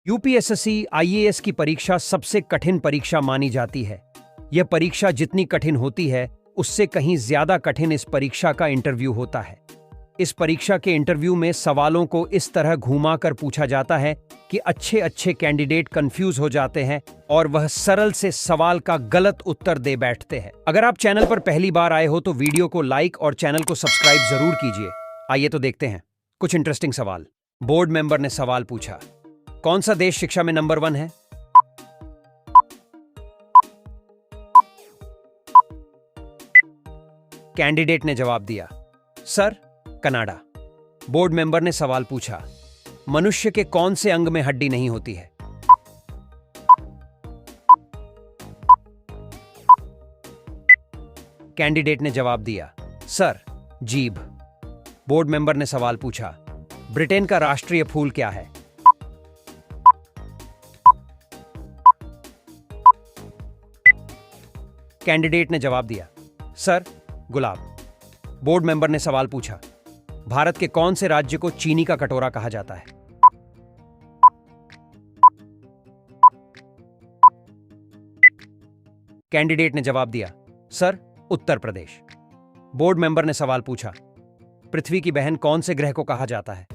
UPSC IAS की परीक्षा सबसे कठिन परीक्षा मानी जाती है। यह परीक्षा जितनी कठिन होती है उससे कहीं ज्यादा कठिन इस परीक्षा का इंटरव्यू होता है। इस परीक्षा के इंटरव्यू में सवालों को इस तरह घुमा कर पूछा जाता है कि अच्छे अच्छे कैंडिडेट कंफ्यूज हो जाते हैं और वह सरल से सवाल का गलत उत्तर दे बैठते हैं। अगर आप चैनल पर पहली बार आए हो तो वीडियो को लाइक और चैनल को सब्सक्राइब जरूर कीजिए। आइए तो देखते हैं कुछ इंटरेस्टिंग सवाल। बोर्ड मेंबर ने सवाल पूछा, कौन सा देश शिक्षा में नंबर 1 है? कैंडिडेट ने जवाब दिया, सर, कनाडा। बोर्ड मेंबर ने सवाल पूछा, मनुष्य के कौन से अंग में हड्डी नहीं होती है? कैंडिडेट ने जवाब दिया, सर, जीभ। बोर्ड मेंबर ने सवाल पूछा, ब्रिटेन का राष्ट्रीय फूल क्या है? कैंडिडेट ने जवाब दिया, सर, गुलाब। बोर्ड मेंबर ने सवाल पूछा, भारत के कौन से राज्य को चीनी का कटोरा कहा जाता है? कैंडिडेट ने जवाब दिया, sir, Uttar Pradesh. Board member ने सवाल पूछा, पृथ्वी की बहन कौन से ग्रह को कहा जाता है?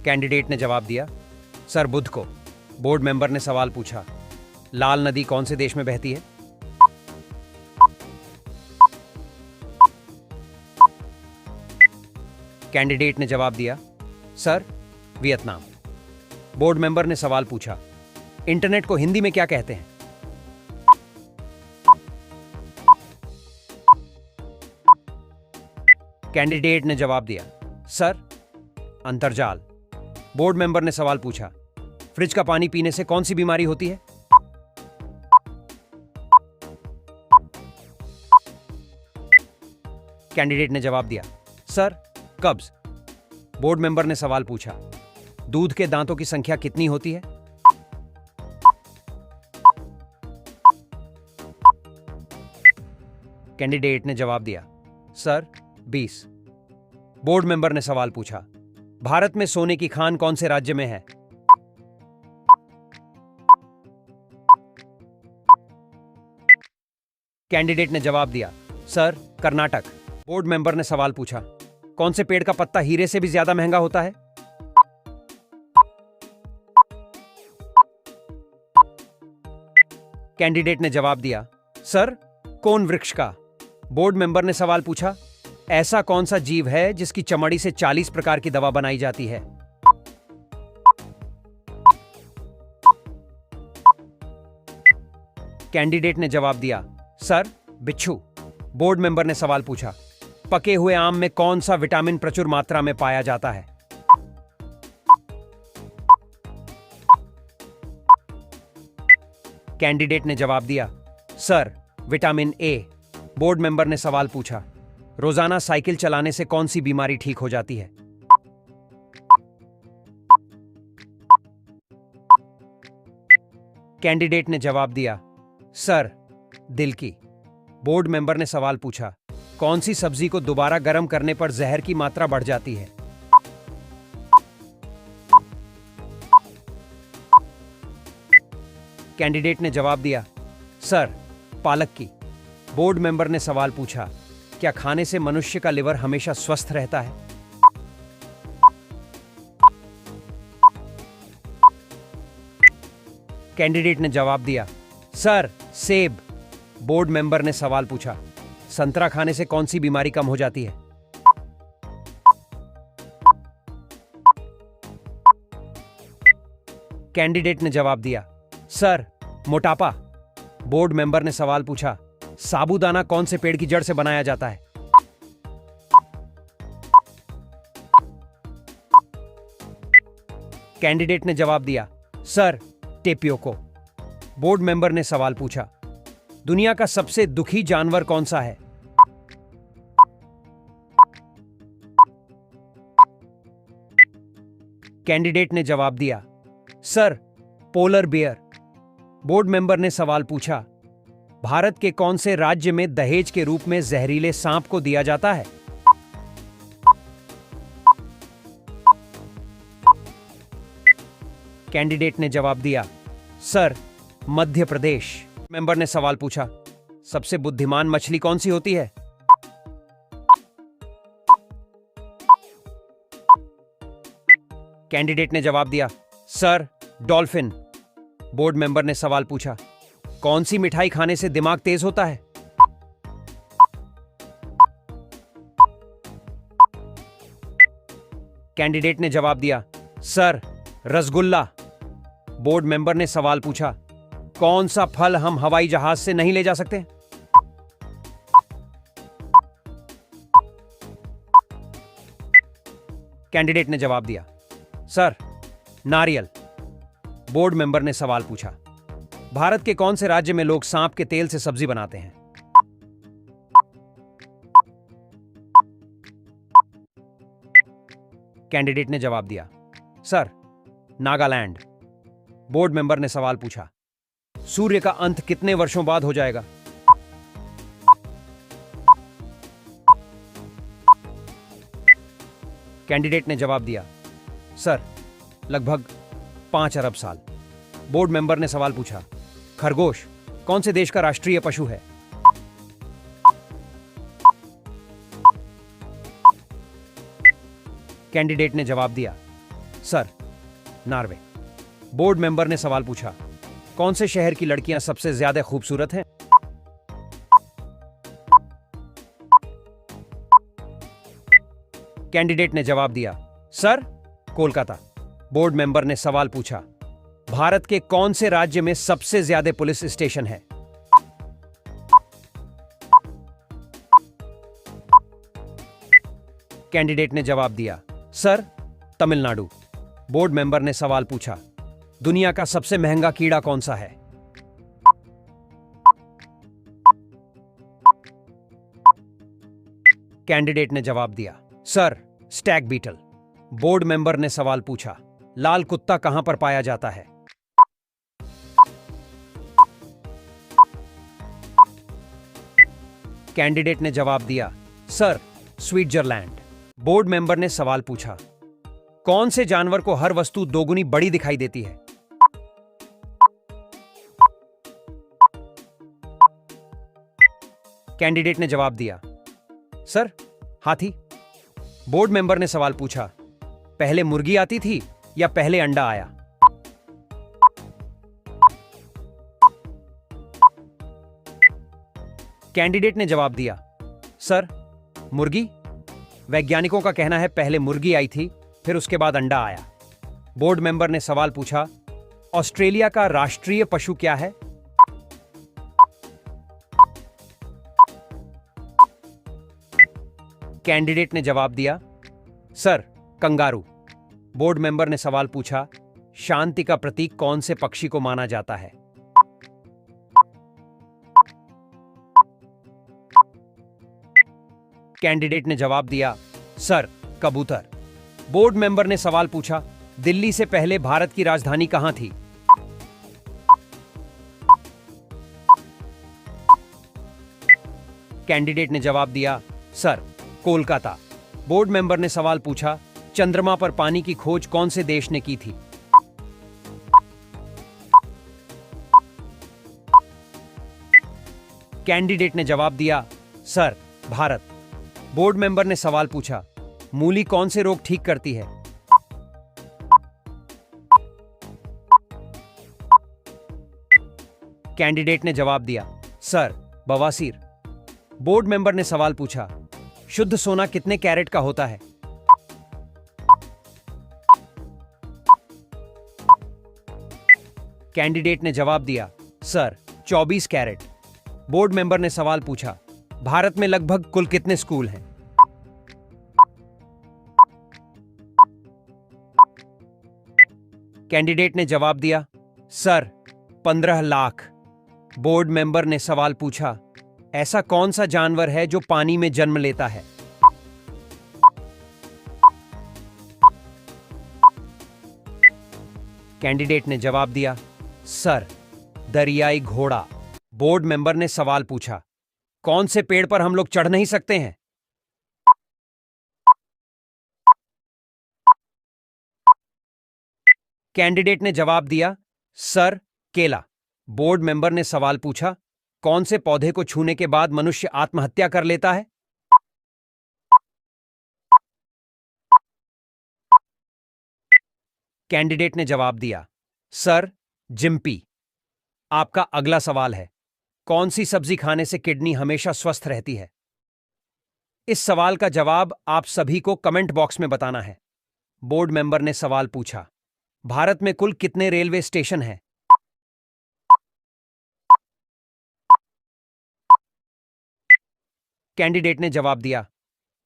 कैंडिडेट ने जवाब दिया, सर, बुध को। बोर्ड मेंबर ने सवाल पूछा, लाल नदी कौन से देश में बहती है? कैंडिडेट ने जवाब दिया, सर, वियतनाम। बोर्ड मेंबर ने सवाल पूछा, इंटरनेट को हिंदी में क्या कहते हैं? कैंडिडेट ने जवाब दिया, सर, अंतर्जाल। बोर्ड मेंबर ने सवाल पूछा, फ्रिज का पानी पीने से कौन सी बीमारी होती है? कैंडिडेट ने जवाब दिया, सर, कब्ज। बोर्ड मेंबर ने सवाल पूछा, दूध के दांतों की संख्या कितनी होती है? कैंडिडेट ने जवाब दिया, सर, 20। बोर्ड मेंबर ने सवाल पूछा, भारत में सोने की खान कौन से राज्य में है? कैंडिडेट ने जवाब दिया, सर, कर्नाटक। बोर्ड मेंबर ने सवाल पूछा, कौन से पेड़ का पत्ता हीरे से भी ज्यादा महंगा होता है? कैंडिडेट ने जवाब दिया, सर, कोन वृक्ष का। बोर्ड मेंबर ने सवाल पूछा, ऐसा कौन सा जीव है जिसकी चमड़ी से 40 प्रकार की दवा बनाई जाती है? कैंडिडेट ने जवाब दिया, सर, बिच्छू। बोर्ड मेंबर ने सवाल पूछा, पके हुए आम में कौन सा विटामिन प्रचुर मात्रा में पाया जाता है? कैंडिडेट ने जवाब दिया, sir, vitamin A. Board member ने सवाल पूछा, रोजाना साइकिल चलाने से कौन सी बीमारी ठीक हो जाती है? कैंडिडेट ने जवाब दिया, सर, दिल की। बोर्ड मेंबर ने सवाल पूछा, कौन सी सब्जी को दोबारा गर्म करने पर जहर की मात्रा बढ़ जाती है? कैंडिडेट ने जवाब दिया, सर, पालक की। बोर्ड मेंबर ने सवाल पूछा, क्या खाने से मनुष्य का लिवर हमेशा स्वस्थ रहता है? कैंडिडेट ने जवाब दिया, सर, सेब। बोर्ड मेंबर ने सवाल पूछा, संतरा खाने से कौन सी बीमारी कम हो जाती है? कैंडिडेट ने जवाब दिया, सर, मोटापा। बोर्ड मेंबर ने सवाल पूछा, साबूदाना कौन से पेड़ की जड़ से बनाया जाता है? कैंडिडेट ने जवाब दिया, सर, टेपियोको। बोर्ड मेंबर ने सवाल पूछा, दुनिया का सबसे दुखी जानवर कौन सा है? कैंडिडेट ने जवाब दिया, sir, polar bear. Board member ने सवाल पूछा, भारत के कौन से राज्य में दहेज के रूप में जहरीले सांप को दिया जाता है? कैंडिडेट ने जवाब दिया, सर, मध्य प्रदेश। मेंबर ने सवाल पूछा, सबसे बुद्धिमान मछली कौन सी होती है? कैंडिडेट ने जवाब दिया, सर, डॉल्फिन। बोर्ड मेंबर ने सवाल पूछा, कौन सी मिठाई खाने से दिमाग तेज होता है? कैंडिडेट ने जवाब दिया, सर, रसगुल्ला। बोर्ड मेंबर ने सवाल पूछा, कौन सा फल हम हवाई जहाज से नहीं ले जा सकते? कैंडिडेट ने जवाब दिया, सर, नारियल। बोर्ड मेंबर ने सवाल पूछा, भारत के कौन से राज्य में लोग सांप के तेल से सब्जी बनाते हैं? कैंडिडेट ने जवाब दिया, सर, नागालैंड। बोर्ड मेंबर ने सवाल पूछा, सूर्य का अंत कितने वर्षों बाद हो जाएगा? कैंडिडेट ने जवाब दिया, सर, लगभग 5 अरब साल। बोर्ड मेंबर ने सवाल पूछा, खरगोश कौन से देश का राष्ट्रीय पशु है? कैंडिडेट ने जवाब दिया, सर, नॉर्वे। बोर्ड मेंबर ने सवाल पूछा, कौन से शहर की लड़कियां सबसे ज्यादा खूबसूरत हैं? कैंडिडेट ने जवाब दिया, सर, कोलकाता। बोर्ड मेंबर ने सवाल पूछा, भारत के कौन से राज्य में सबसे ज्यादा पुलिस स्टेशन है? कैंडिडेट ने जवाब दिया, सर, तमिलनाडु। बोर्ड मेंबर ने सवाल पूछा, दुनिया का सबसे महंगा कीड़ा कौन सा है? कैंडिडेट ने जवाब दिया, sir, stag beetle. Board member ने सवाल पूछा, लाल कुत्ता कहां पर पाया जाता है? कैंडिडेट ने जवाब दिया, सर, स्विट्जरलैंड। बोर्ड मेंबर ने सवाल पूछा, कौन से जानवर को हर वस्तु दोगुनी बड़ी दिखाई देती है? कैंडिडेट ने जवाब दिया, सर, हाथी। बोर्ड मेंबर ने सवाल पूछा, पहले मुर्गी आती थी या पहले अंडा आया? कैंडिडेट ने जवाब दिया, सर, मुर्गी। वैज्ञानिकों का कहना है पहले मुर्गी आई थी, फिर उसके बाद अंडा आया। बोर्ड मेंबर ने सवाल पूछा, ऑस्ट्रेलिया का राष्ट्रीय पशु क्या है? कैंडिडेट ने जवाब दिया, सर, कंगारू। बोर्ड मेंबर ने सवाल पूछा, शांति का प्रतीक कौन से पक्षी को माना जाता है? कैंडिडेट ने जवाब दिया, सर, कबूतर। बोर्ड मेंबर ने सवाल पूछा, दिल्ली से पहले भारत की राजधानी कहां थी? कैंडिडेट ने जवाब दिया, सर, कोलकाता। बोर्ड मेंबर ने सवाल पूछा, चंद्रमा पर पानी की खोज कौन से देश ने की थी? कैंडिडेट ने जवाब दिया, सर, भारत। बोर्ड मेंबर ने सवाल पूछा, मूली कौन से रोग ठीक करती है? कैंडिडेट ने जवाब दिया, सर, बवासीर। बोर्ड मेंबर ने सवाल पूछा, शुद्ध सोना कितने कैरेट का होता है? कैंडिडेट ने जवाब दिया, सर, 24 कैरेट। बोर्ड मेंबर ने सवाल पूछा, भारत में लगभग कुल कितने स्कूल हैं? कैंडिडेट ने जवाब दिया, सर, 15 लाख। बोर्ड मेंबर ने सवाल पूछा, ऐसा कौन सा जानवर है जो पानी में जन्म लेता है? कैंडिडेट ने जवाब दिया, सर, दरियाई घोड़ा। बोर्ड मेंबर ने सवाल पूछा, कौन से पेड़ पर हम लोग चढ़ नहीं सकते हैं? कैंडिडेट ने जवाब दिया, सर, केला। बोर्ड मेंबर ने सवाल पूछा, कौन से पौधे को छूने के बाद मनुष्य आत्महत्या कर लेता है? कैंडिडेट ने जवाब दिया, सर, जिम्पी। आपका अगला सवाल है, कौन सी सब्जी खाने से किडनी हमेशा स्वस्थ रहती है? इस सवाल का जवाब आप सभी को कमेंट बॉक्स में बताना है। बोर्ड मेंबर ने सवाल पूछा, भारत में कुल कितने रेलवे स्टेशन हैं? कैंडिडेट ने जवाब दिया,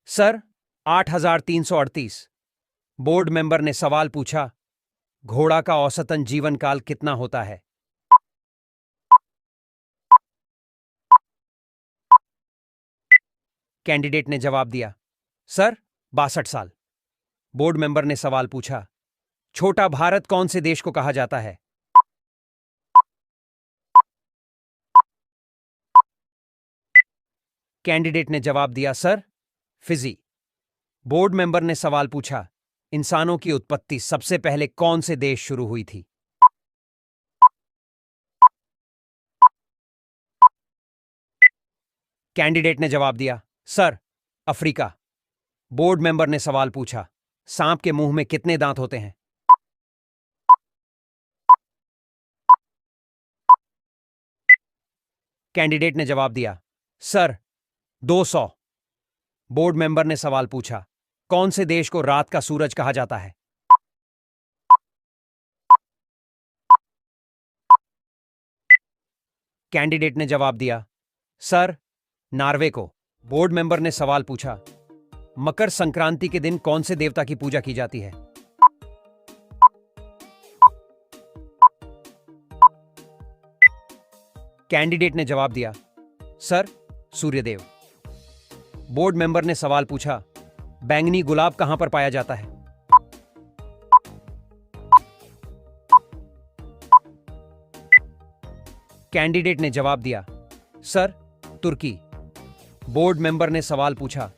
सर, 8,338। बोर्ड मेंबर ने सवाल पूछा, घोड़ा का औसतन जीवन काल कितना होता है? कैंडिडेट ने जवाब दिया, सर, 62 साल। बोर्ड मेंबर ने सवाल पूछा, छोटा भारत कौन से देश को कहा जाता है? कैंडिडेट ने जवाब दिया, सर, फिजी। बोर्ड मेंबर ने सवाल पूछा, इंसानों की उत्पत्ति सबसे पहले कौन से देश शुरू हुई थी? कैंडिडेट ने जवाब दिया, सर, अफ्रीका। बोर्ड मेंबर ने सवाल पूछा, सांप के मुंह में कितने दांत होते हैं? कैंडिडेट ने जवाब दिया, सर, 200। बोर्ड मेंबर ने सवाल पूछा, कौन से देश को रात का सूरज कहा जाता है? कैंडिडेट ने जवाब दिया, सर, नॉर्वे को। बोर्ड मेंबर ने सवाल पूछा, मकर संक्रांति के दिन कौन से देवता की पूजा की जाती है? कैंडिडेट ने जवाब दिया, सर, सूर्यदेव। बोर्ड मेंबर ने सवाल पूछा, बैंगनी गुलाब कहां पर पाया जाता है? कैंडिडेट ने जवाब दिया, सर, तुर्की। बोर्ड मेंबर ने सवाल पूछा,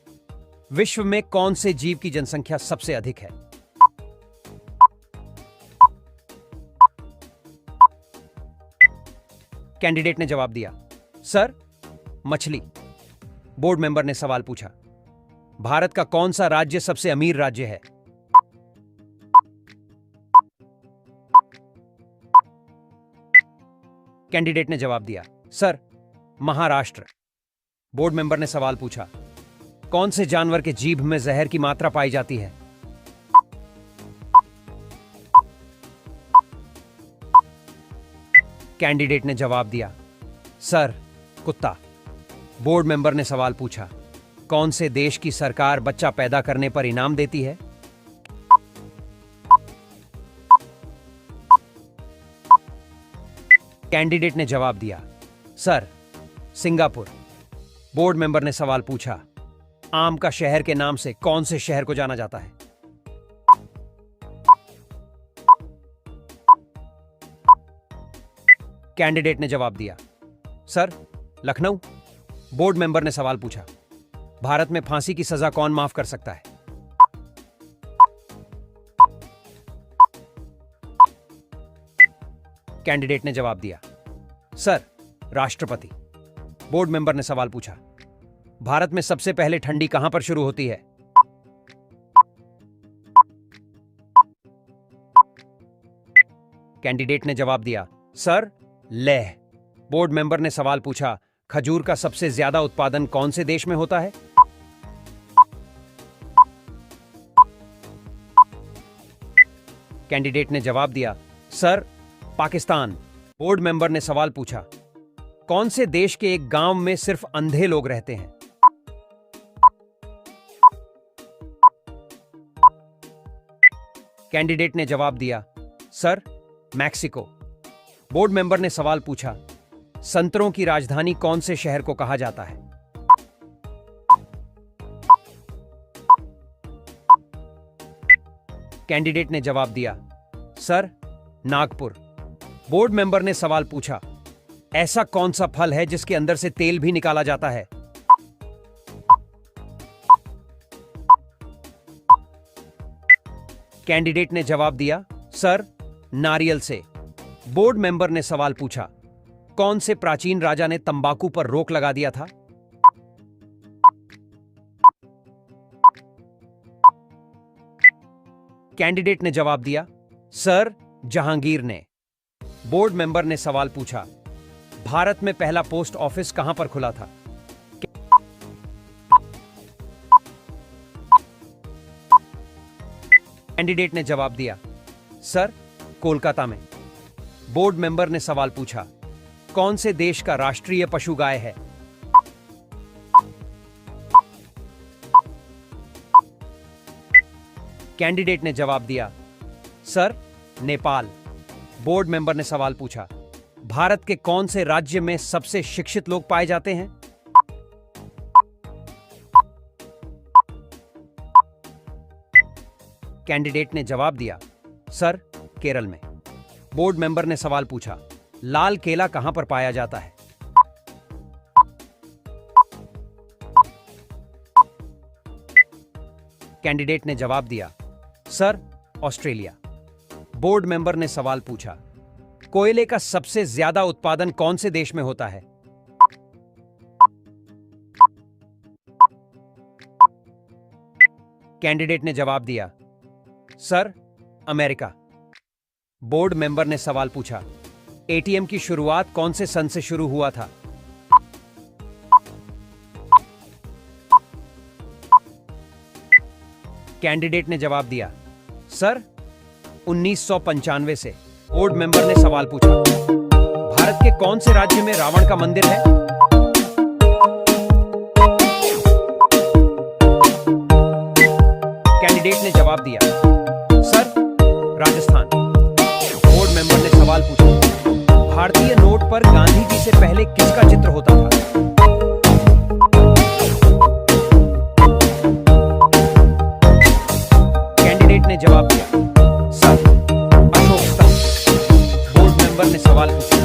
विश्व में कौन से जीव की जनसंख्या सबसे अधिक है? कैंडिडेट ने जवाब दिया, सर, मछली। बोर्ड मेंबर ने सवाल पूछा, भारत का कौन सा राज्य सबसे अमीर राज्य है? कैंडिडेट ने जवाब दिया, सर, महाराष्ट्र। बोर्ड मेंबर ने सवाल पूछा, कौन से जानवर के जीभ में जहर की मात्रा पाई जाती है? कैंडिडेट ने जवाब दिया, सर, कुत्ता। बोर्ड मेंबर ने सवाल पूछा, कौन से देश की सरकार बच्चा पैदा करने पर इनाम देती है? कैंडिडेट ने जवाब दिया, सर, सिंगापुर। बोर्ड मेंबर ने सवाल पूछा, आम का शहर के नाम से कौन से शहर को जाना जाता है? कैंडिडेट ने जवाब दिया, सर, लखनऊ। बोर्ड मेंबर ने सवाल पूछा, भारत में फांसी की सजा कौन माफ कर सकता है? कैंडिडेट ने जवाब दिया, सर, राष्ट्रपति। बोर्ड मेंबर ने सवाल पूछा, भारत में सबसे पहले ठंडी कहां पर शुरू होती है? कैंडिडेट ने जवाब दिया, सर, लेह। बोर्ड मेंबर ने सवाल पूछा, खजूर का सबसे ज्यादा उत्पादन कौन से देश में होता है? कैंडिडेट ने जवाब दिया, सर, पाकिस्तान। बोर्ड मेंबर ने सवाल पूछा, कौन से देश के एक गांव में सिर्फ अंधे लोग रहते हैं? कैंडिडेट ने जवाब दिया, सर, मैक्सिको। बोर्ड मेंबर ने सवाल पूछा, संतरों की राजधानी कौन से शहर को कहा जाता है? कैंडिडेट ने जवाब दिया, सर, नागपुर। बोर्ड मेंबर ने सवाल पूछा, ऐसा कौन सा फल है जिसके अंदर से तेल भी निकाला जाता है? कैंडिडेट ने जवाब दिया, सर, नारियल से। बोर्ड मेंबर ने सवाल पूछा, कौन से प्राचीन राजा ने तंबाकू पर रोक लगा दिया था? कैंडिडेट ने जवाब दिया, सर, जहांगीर ने। बोर्ड मेंबर ने सवाल पूछा, भारत में पहला पोस्ट ऑफिस कहां पर खुला था? कैंडिडेट ने जवाब दिया, सर, कोलकाता में। बोर्ड मेंबर ने सवाल पूछा, कौन से देश का राष्ट्रीय पशु गाय है? कैंडिडेट ने जवाब दिया, सर, नेपाल। बोर्ड मेंबर ने सवाल पूछा, भारत के कौन से राज्य में सबसे शिक्षित लोग पाए जाते हैं? कैंडिडेट ने जवाब दिया, सर, केरल में। बोर्ड मेंबर ने सवाल पूछा, लाल केला कहां पर पाया जाता है? कैंडिडेट ने जवाब दिया, सर, ऑस्ट्रेलिया। बोर्ड मेंबर ने सवाल पूछा, कोयले का सबसे ज्यादा उत्पादन कौन से देश में होता है? कैंडिडेट ने जवाब दिया, सर, अमेरिका। बोर्ड मेंबर ने सवाल पूछा, एटीएम की शुरुआत कौन से सन से शुरू हुआ था? कैंडिडेट ने जवाब दिया, सर, 1995 से। बोर्ड मेंबर ने सवाल पूछा, भारत के कौन से राज्य में रावण का मंदिर है? कैंडिडेट ने जवाब दिया, सर, राजस्थान। बोर्ड मेंबर ने सवाल पूछा, भारतीय नोट पर गांधी जी से पहले किसका चित्र होता था? कैंडिडेट ने जवाब दिया, सर, अशोक स्तंभ। बोर्ड मेंबर ने सवाल पूछा,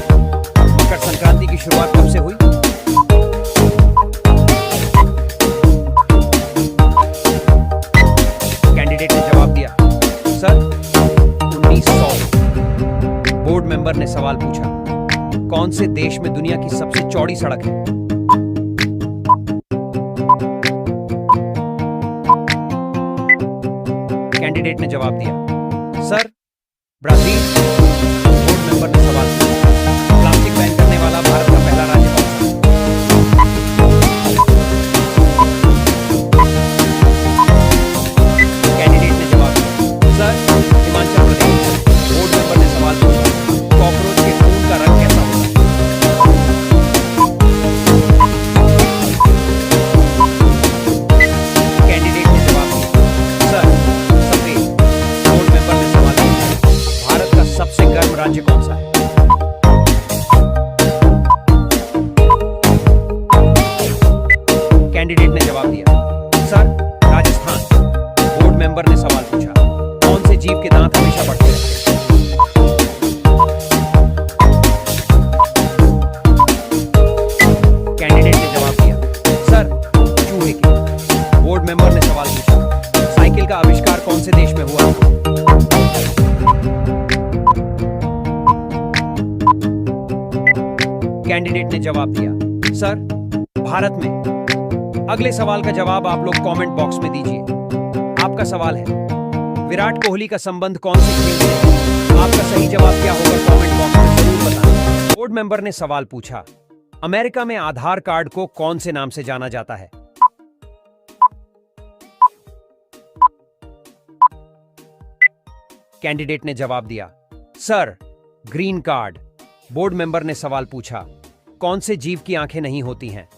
मकर संक्रांति की शुरुआत कब से हुई? कैंडिडेट ने जवाब दिया, सर, 1900। बोर्ड मेंबर ने सवाल पूछा, कौन से देश में दुनिया की सबसे चौड़ी सड़क है? कैंडिडेट ने जवाब दिया, सर, ब्राजील। बोर्ड मेंबर ने सवाल पूछा, प्लास्टिक बैन करने वाला भारत का पहला राज्य कौन सा है? कैंडिडेट ने जवाब दिया, sir, Himachal Pradesh. Board member ने सवाल पूछा, कॉकरोच के खून का रंग कैसा होता है? कैंडिडेट ने जवाब दिया, सर, सफेद। बोर्ड मेंबर ने सवाल पूछा, भारत का सबसे गर्म राज्य कौन सा है? कैंडिडेट ने जवाब दिया, सर, राजस्थान। बोर्ड मेंबर ने सवाल पूछा, कौन से जीव के दांत हमेशा बढ़ते रहते हैं? कैंडिडेट ने जवाब दिया, सर, चूहे के। बोर्ड मेंबर ने सवाल पूछा, साइकिल का आविष्कार कौन से देश में हुआ था? कैंडिडेट ने जवाब दिया, सर, भारत में। अगले सवाल का जवाब आप लोग कमेंट बॉक्स में दीजिए। आपका सवाल है, विराट कोहली का संबंध कौन से खेल से है? आपका सही जवाब क्या होगा कमेंट बॉक्स में जरूर बताएं। बोर्ड मेंबर ने सवाल पूछा, अमेरिका में आधार कार्ड को कौन से नाम से जाना जाता है? कैंडिडेट ने जवाब दिया, sir, green card. Board member ने सवाल पूछा, कौन से जीव की आंखें नहीं होती हैं?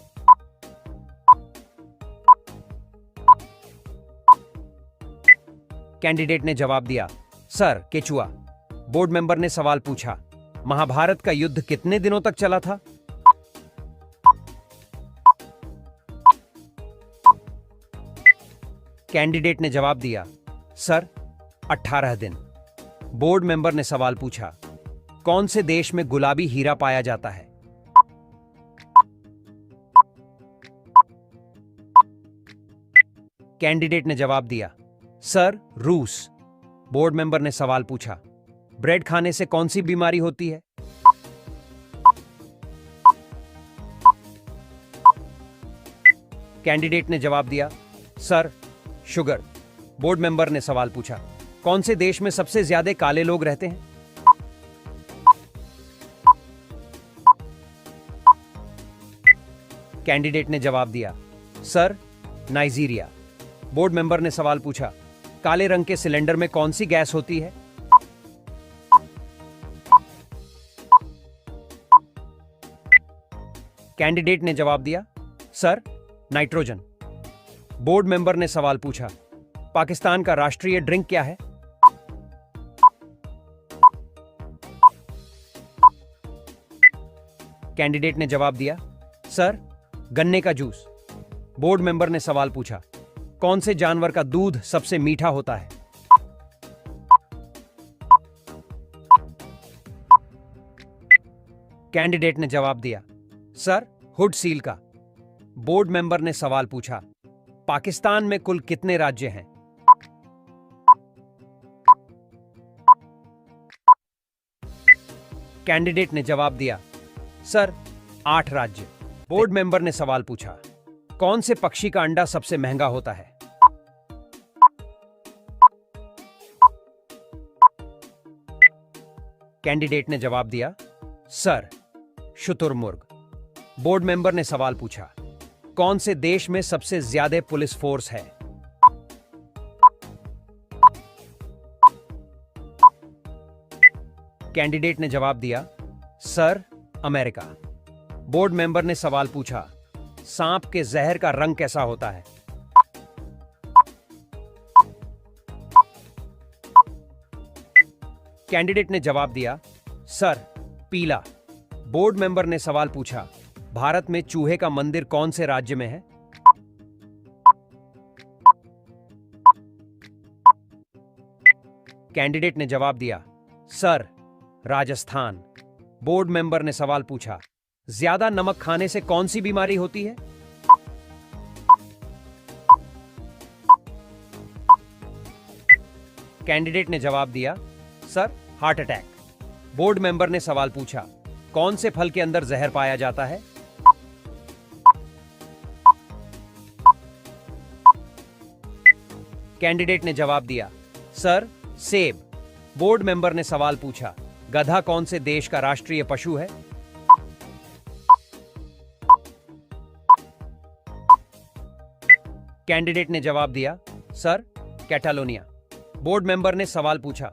कैंडिडेट ने जवाब दिया, सर, केचुआ। बोर्ड मेंबर ने सवाल पूछा, महाभारत का युद्ध कितने दिनों तक चला था? कैंडिडेट ने जवाब दिया, सर, 18 दिन। बोर्ड मेंबर ने सवाल पूछा, कौन से देश में गुलाबी हीरा पाया जाता है? कैंडिडेट ने जवाब दिया, सर, रूस। बोर्ड मेंबर ने सवाल पूछा, ब्रेड खाने से कौन सी बीमारी होती है? कैंडिडेट ने जवाब दिया, सर, शुगर। बोर्ड मेंबर ने सवाल पूछा, कौन से देश में सबसे ज्यादा काले लोग रहते हैं? कैंडिडेट ने जवाब दिया, सर, नाइजीरिया। बोर्ड मेंबर ने सवाल पूछा, काले रंग के सिलेंडर में कौन सी गैस होती है? कैंडिडेट ने जवाब दिया, सर, नाइट्रोजन। बोर्ड मेंबर ने सवाल पूछा, पाकिस्तान का राष्ट्रीय ड्रिंक क्या है? कैंडिडेट ने जवाब दिया, सर, गन्ने का जूस। बोर्ड मेंबर ने सवाल पूछा, कौन से जानवर का दूध सबसे मीठा होता है? कैंडिडेट ने जवाब दिया, सर, हुड सील का। बोर्ड मेंबर ने सवाल पूछा, पाकिस्तान में कुल कितने राज्य हैं? कैंडिडेट ने जवाब दिया, सर, 8 राज्य। बोर्ड मेंबर ने सवाल पूछा, कौन से पक्षी का अंडा सबसे महंगा होता है? कैंडिडेट ने जवाब दिया, सर, शुतुरमुर्ग। बोर्ड मेंबर ने सवाल पूछा, कौन से देश में सबसे ज्यादा पुलिस फोर्स है? कैंडिडेट ने जवाब दिया, सर, अमेरिका। बोर्ड मेंबर ने सवाल पूछा, सांप के जहर का रंग कैसा होता है? कैंडिडेट ने जवाब दिया, सर, पीला। बोर्ड मेंबर ने सवाल पूछा, भारत में चूहे का मंदिर कौन से राज्य में है? कैंडिडेट ने जवाब दिया, सर, राजस्थान। बोर्ड मेंबर ने सवाल पूछा, ज्यादा नमक खाने से कौन सी बीमारी होती है? कैंडिडेट ने जवाब दिया, sir, heart attack. Board member ने सवाल पूछा, कौन से फल के अंदर जहर पाया जाता है? कैंडिडेट ने जवाब दिया, सर, सेब। बोर्ड मेंबर ने सवाल पूछा, गधा कौन से देश का राष्ट्रीय पशु है? कैंडिडेट ने जवाब दिया, सर, कैटालोनिया। बोर्ड मेंबर ने सवाल पूछा,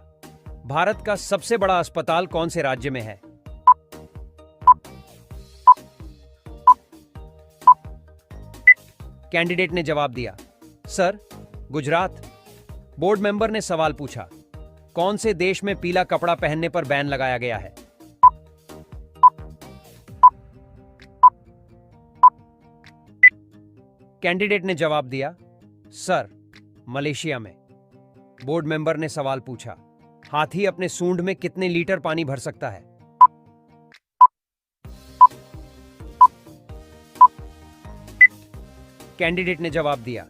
भारत का सबसे बड़ा अस्पताल कौन से राज्य में है? कैंडिडेट ने जवाब दिया, सर, गुजरात। बोर्ड मेंबर ने सवाल पूछा, कौन से देश में पीला कपड़ा पहनने पर बैन लगाया गया है? कैंडिडेट ने जवाब दिया, सर, मलेशिया में। बोर्ड मेंबर ने सवाल पूछा, हाथी अपने सूंड में कितने लीटर पानी भर सकता है? कैंडिडेट ने जवाब दिया,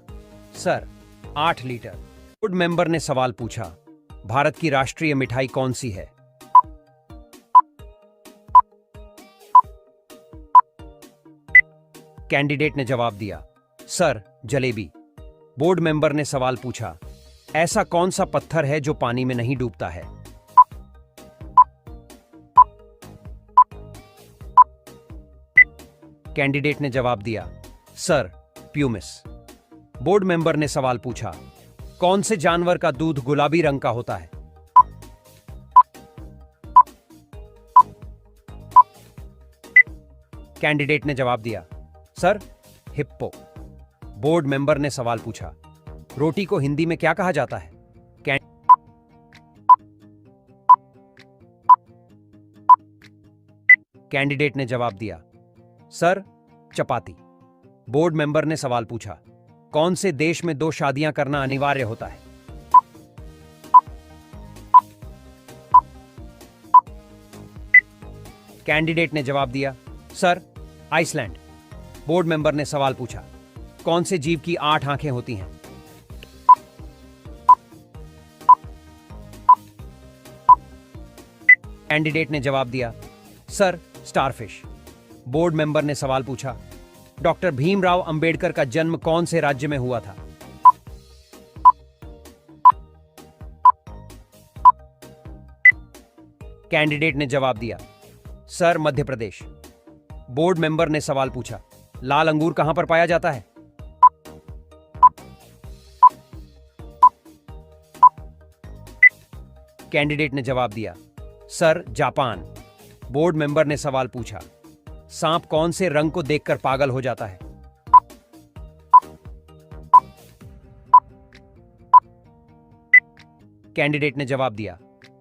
सर, 8 लीटर। बोर्ड मेंबर ने सवाल पूछा, भारत की राष्ट्रीय मिठाई कौन सी है? कैंडिडेट ने जवाब दिया, सर, जलेबी। बोर्ड मेंबर ने सवाल पूछा, ऐसा कौन सा पत्थर है जो पानी में नहीं डूबता है? कैंडिडेट ने जवाब दिया, सर, प्यूमिस। बोर्ड मेंबर ने सवाल पूछा, कौन से जानवर का दूध गुलाबी रंग का होता है? कैंडिडेट ने जवाब दिया, सर, हिप्पो। बोर्ड मेंबर ने सवाल पूछा, रोटी को हिंदी में क्या कहा जाता है? कैंडिडेट ने जवाब दिया, सर, चपाती। बोर्ड मेंबर ने सवाल पूछा, कौन से देश में 2 शादियां करना अनिवार्य होता है? कैंडिडेट ने जवाब दिया, सर, आइसलैंड। बोर्ड मेंबर ने सवाल पूछा, कौन से जीव की 8 आंखें होती हैं? कैंडिडेट ने जवाब दिया, सर, स्टारफिश। बोर्ड मेंबर ने सवाल पूछा, डॉक्टर भीमराव अंबेडकर का जन्म कौन से राज्य में हुआ था? कैंडिडेट ने जवाब दिया, sir, Madhya Pradesh. Board member ने सवाल पूछा, लाल अंगूर कहां पर पाया जाता है? कैंडिडेट ने जवाब दिया, सर, जापान। बोर्ड मेंबर ने सवाल पूछा, सांप कौन से रंग को देखकर पागल हो जाता है? कैंडिडेट ने जवाब दिया,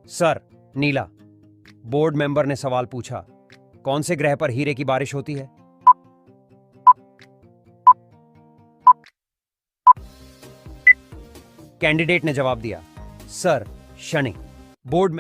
सर, नीला। बोर्ड मेंबर ने सवाल पूछा, कौन से ग्रह पर हीरे की बारिश होती है? कैंडिडेट ने जवाब दिया, सर, शनि। बोर्ड